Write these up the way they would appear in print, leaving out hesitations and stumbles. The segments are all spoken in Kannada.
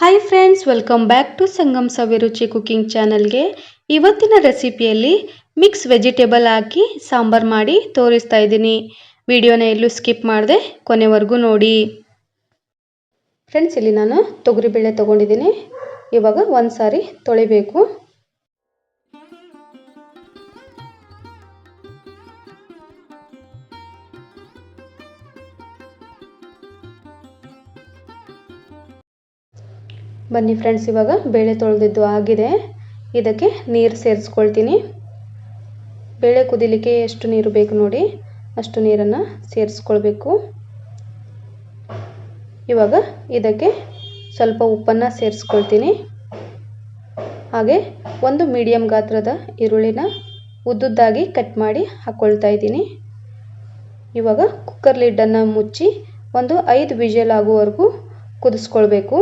Hi friends, welcome back to Sangam Saviruchi cooking ಚಾನಲ್ಗೆ. ಇವತ್ತಿನ ರೆಸಿಪಿಯಲ್ಲಿ ಮಿಕ್ಸ್ ವೆಜಿಟೇಬಲ್ ಹಾಕಿ ಸಾಂಬಾರ್ ಮಾಡಿ ತೋರಿಸ್ತಾ ಇದ್ದೀನಿ. ವಿಡಿಯೋನ ಎಲ್ಲೂ ಸ್ಕಿಪ್ ಮಾಡದೆ ಕೊನೆವರೆಗೂ ನೋಡಿ. ಫ್ರೆಂಡ್ಸ್, ಇಲ್ಲಿ ನಾನು ತೊಗರಿಬೇಳೆ ತೊಗೊಂಡಿದ್ದೀನಿ. ಇವಾಗ ಒಂದು ಸಾರಿ ತೊಳಿಬೇಕು. ಬನ್ನಿ ಫ್ರೆಂಡ್ಸ್, ಇವಾಗ ಬೇಳೆ ತೊಳೆದಿದ್ದು ಆಗಿದೆ. ಇದಕ್ಕೆ ನೀರು ಸೇರಿಸ್ಕೊಳ್ತೀನಿ. ಬೇಳೆ ಕುದಿಲಿಕ್ಕೆ ಎಷ್ಟು ನೀರು ಬೇಕು ನೋಡಿ, ಅಷ್ಟು ನೀರನ್ನು ಸೇರಿಸ್ಕೊಳ್ಬೇಕು. ಇವಾಗ ಇದಕ್ಕೆ ಸ್ವಲ್ಪ ಉಪ್ಪನ್ನು ಸೇರಿಸ್ಕೊಳ್ತೀನಿ. ಹಾಗೆ ಒಂದು ಮೀಡಿಯಂ ಗಾತ್ರದ ಈರುಳ್ಳಿನ ಉದ್ದುದ್ದಾಗಿ ಕಟ್ ಮಾಡಿ ಹಾಕ್ಕೊಳ್ತಾ ಇದ್ದೀನಿ. ಇವಾಗ ಕುಕ್ಕರ್ ಲಿಡ್ಡನ್ನು ಮುಚ್ಚಿ ಒಂದು 5 ವಿಷಲ್ ಆಗುವವರೆಗೂ ಕುದಿಸ್ಕೊಳ್ಬೇಕು.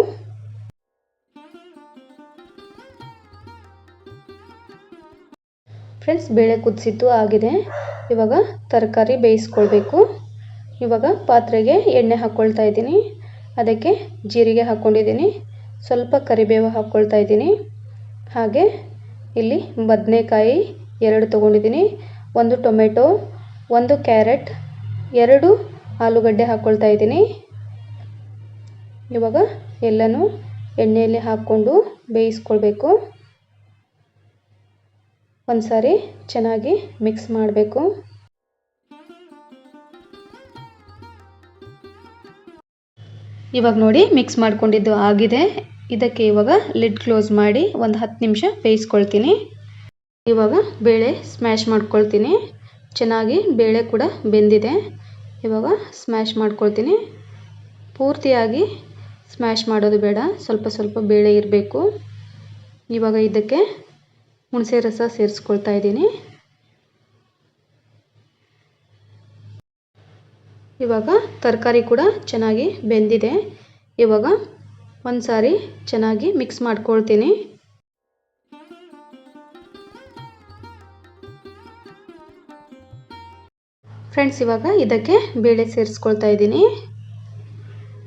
ಫ್ರೆಂಡ್ಸ್, ಬೇಳೆ ಕುದಿಸಿದ್ದು ಆಗಿದೆ. ಇವಾಗ ತರಕಾರಿ ಬೇಯಿಸ್ಕೊಳ್ಬೇಕು. ಇವಾಗ ಪಾತ್ರೆಗೆ ಎಣ್ಣೆ ಹಾಕ್ಕೊಳ್ತಾ ಇದ್ದೀನಿ. ಅದಕ್ಕೆ ಜೀರಿಗೆ ಹಾಕ್ಕೊಂಡಿದ್ದೀನಿ, ಸ್ವಲ್ಪ ಕರಿಬೇವು ಹಾಕ್ಕೊಳ್ತಾ ಇದ್ದೀನಿ. ಹಾಗೆ ಇಲ್ಲಿ ಬದನೆಕಾಯಿ 2 ತೊಗೊಂಡಿದ್ದೀನಿ, 1 ಟೊಮೆಟೊ, 1 ಕ್ಯಾರೆಟ್, 2 ಆಲೂಗಡ್ಡೆ ಹಾಕ್ಕೊಳ್ತಾ ಇದ್ದೀನಿ. ಇವಾಗ ಎಲ್ಲನೂ ಎಣ್ಣೆಯಲ್ಲಿ ಹಾಕ್ಕೊಂಡು ಬೇಯಿಸ್ಕೊಳ್ಬೇಕು. ಒಂದು ಸಾರಿ ಚೆನ್ನಾಗಿ ಮಿಕ್ಸ್ ಮಾಡಬೇಕು. ಇವಾಗ ನೋಡಿ ಮಿಕ್ಸ್ ಮಾಡ್ಕೊಂಡಿದ್ದು ಆಗಿದೆ. ಇದಕ್ಕೆ ಇವಾಗ ಲಿಡ್ ಕ್ಲೋಸ್ ಮಾಡಿ ಒಂದು 10 ನಿಮಿಷ ಬೇಯಿಸ್ಕೊಳ್ತೀನಿ. ಇವಾಗ ಬೇಳೆ ಸ್ಮ್ಯಾಶ್ ಮಾಡ್ಕೊಳ್ತೀನಿ. ಚೆನ್ನಾಗಿ ಬೇಳೆ ಕೂಡ ಬೆಂದಿದೆ. ಇವಾಗ ಸ್ಮ್ಯಾಶ್ ಮಾಡ್ಕೊಳ್ತೀನಿ. ಪೂರ್ತಿಯಾಗಿ ಸ್ಮ್ಯಾಶ್ ಮಾಡೋದು ಬೇಡ, ಸ್ವಲ್ಪ ಸ್ವಲ್ಪ ಬೇಳೆ ಇರಬೇಕು. ಇವಾಗ ಇದಕ್ಕೆ ಹುಣಸೆ ರಸ ಸೇರಿಸ್ಕೊಳ್ತಾ ಇದ್ದೀನಿ. ಇವಾಗ ತರಕಾರಿ ಕೂಡ ಚೆನ್ನಾಗಿ ಬೆಂದಿದೆ. ಇವಾಗ ಒಂದು ಸಾರಿ ಚೆನ್ನಾಗಿ ಮಿಕ್ಸ್ ಮಾಡ್ಕೊಳ್ತೀನಿ. ಫ್ರೆಂಡ್ಸ್, ಇವಾಗ ಇದಕ್ಕೆ ಬೇಳೆ ಸೇರಿಸ್ಕೊಳ್ತಾ ಇದ್ದೀನಿ.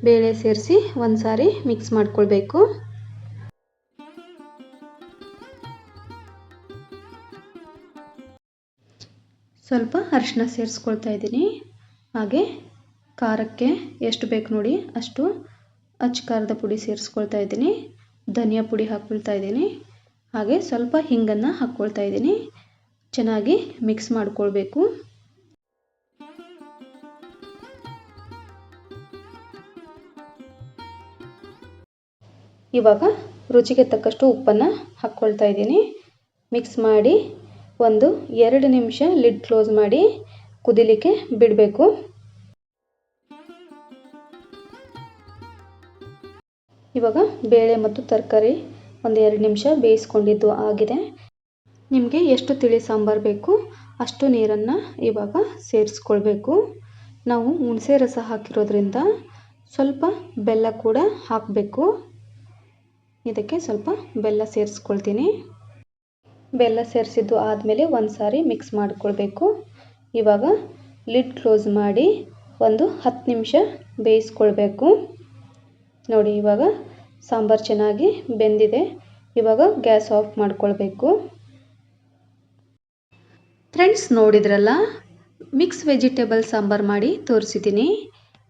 ಬೇಳೆ ಸೇರಿಸಿ ಒಂದು ಸಾರಿ ಮಿಕ್ಸ್ ಮಾಡ್ಕೊಳ್ಬೇಕು. ಸ್ವಲ್ಪ ಅರಿಶಿನ ಸೇರಿಸ್ಕೊಳ್ತಾ ಇದ್ದೀನಿ. ಹಾಗೆ ಖಾರಕ್ಕೆ ಎಷ್ಟು ಬೇಕು ನೋಡಿ ಅಷ್ಟು ಅಚ್ಚ ಖಾರದ ಪುಡಿ ಸೇರಿಸ್ಕೊಳ್ತಾ ಇದ್ದೀನಿ. ಧನಿಯಾ ಪುಡಿ ಹಾಕ್ಕೊಳ್ತಾ ಇದ್ದೀನಿ. ಹಾಗೆ ಸ್ವಲ್ಪ ಹಿಂಗನ್ನು ಹಾಕ್ಕೊಳ್ತಾ ಇದ್ದೀನಿ. ಚೆನ್ನಾಗಿ ಮಿಕ್ಸ್ ಮಾಡ್ಕೊಳ್ಬೇಕು. ಇವಾಗ ರುಚಿಗೆ ತಕ್ಕಷ್ಟು ಉಪ್ಪನ್ನು ಹಾಕ್ಕೊಳ್ತಾ ಇದ್ದೀನಿ. ಮಿಕ್ಸ್ ಮಾಡಿ ಒಂದು 2 ನಿಮಿಷ ಲಿಡ್ ಕ್ಲೋಸ್ ಮಾಡಿ ಕುದಿಲಿಕ್ಕೆ ಬಿಡಬೇಕು. ಇವಾಗ ಬೇಳೆ ಮತ್ತು ತರಕಾರಿ ಒಂದು 2 ನಿಮಿಷ ಬೇಯಿಸ್ಕೊಂಡಿದ್ದು ಆಗಿದೆ. ನಿಮಗೆ ಎಷ್ಟು ತಿಳಿ ಸಾಂಬಾರು ಬೇಕು ಅಷ್ಟು ನೀರನ್ನು ಇವಾಗ ಸೇರಿಸ್ಕೊಳ್ಬೇಕು. ನಾವು ಹುಣಸೆ ರಸ ಹಾಕಿರೋದ್ರಿಂದ ಸ್ವಲ್ಪ ಬೆಲ್ಲ ಕೂಡ ಹಾಕಬೇಕು. ಇದಕ್ಕೆ ಸ್ವಲ್ಪ ಬೆಲ್ಲ ಸೇರಿಸ್ಕೊಳ್ತೀನಿ. ಬೆಲ್ಲ ಸೇರಿಸಿದ್ದು ಆದಮೇಲೆ ಒಂದು ಸಾರಿ ಮಿಕ್ಸ್ ಮಾಡಿಕೊಳ್ಬೇಕು. ಇವಾಗ ಲಿಡ್ ಕ್ಲೋಸ್ ಮಾಡಿ ಒಂದು 10 ನಿಮಿಷ ಬೇಯಿಸ್ಕೊಳ್ಬೇಕು. ನೋಡಿ, ಇವಾಗ ಸಾಂಬಾರು ಚೆನ್ನಾಗಿ ಬೆಂದಿದೆ. ಇವಾಗ ಗ್ಯಾಸ್ ಆಫ್ ಮಾಡ್ಕೊಳ್ಬೇಕು. ಫ್ರೆಂಡ್ಸ್, ನೋಡಿದ್ರಲ್ಲ, ಮಿಕ್ಸ್ ವೆಜಿಟೇಬಲ್ ಸಾಂಬಾರು ಮಾಡಿ ತೋರಿಸಿದ್ದೀನಿ.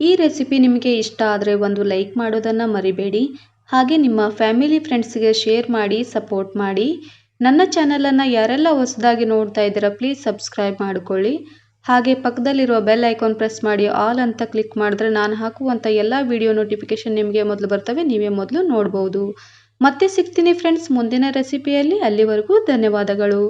ಈ ರೆಸಿಪಿ ನಿಮಗೆ ಇಷ್ಟ ಆದರೆ ಒಂದು ಲೈಕ್ ಮಾಡೋದನ್ನು ಮರಿಬೇಡಿ. ಹಾಗೆ ನಿಮ್ಮ ಫ್ಯಾಮಿಲಿ ಫ್ರೆಂಡ್ಸ್ಗೆ ಶೇರ್ ಮಾಡಿ ಸಪೋರ್ಟ್ ಮಾಡಿ. ನನ್ನ ಚಾನಲನ್ನು ಯಾರೆಲ್ಲ ಹೊಸದಾಗಿ ನೋಡ್ತಾ ಇದ್ದೀರಾ ಪ್ಲೀಸ್ ಸಬ್ಸ್ಕ್ರೈಬ್ ಮಾಡಿಕೊಳ್ಳಿ. ಹಾಗೆ ಪಕ್ಕದಲ್ಲಿರುವ ಬೆಲ್ ಐಕಾನ್ ಪ್ರೆಸ್ ಮಾಡಿ ಆಲ್ ಅಂತ ಕ್ಲಿಕ್ ಮಾಡಿದ್ರೆ ನಾನು ಹಾಕುವಂಥ ಎಲ್ಲ ವಿಡಿಯೋ ನೋಟಿಫಿಕೇಷನ್ ನಿಮಗೆ ಮೊದಲು ಬರ್ತವೆ, ನೀವೇ ಮೊದಲು ನೋಡ್ಬೋದು. ಮತ್ತೆ ಸಿಗ್ತೀನಿ ಫ್ರೆಂಡ್ಸ್ ಮುಂದಿನ ರೆಸಿಪಿಯಲ್ಲಿ. ಅಲ್ಲಿವರೆಗೂ ಧನ್ಯವಾದಗಳು.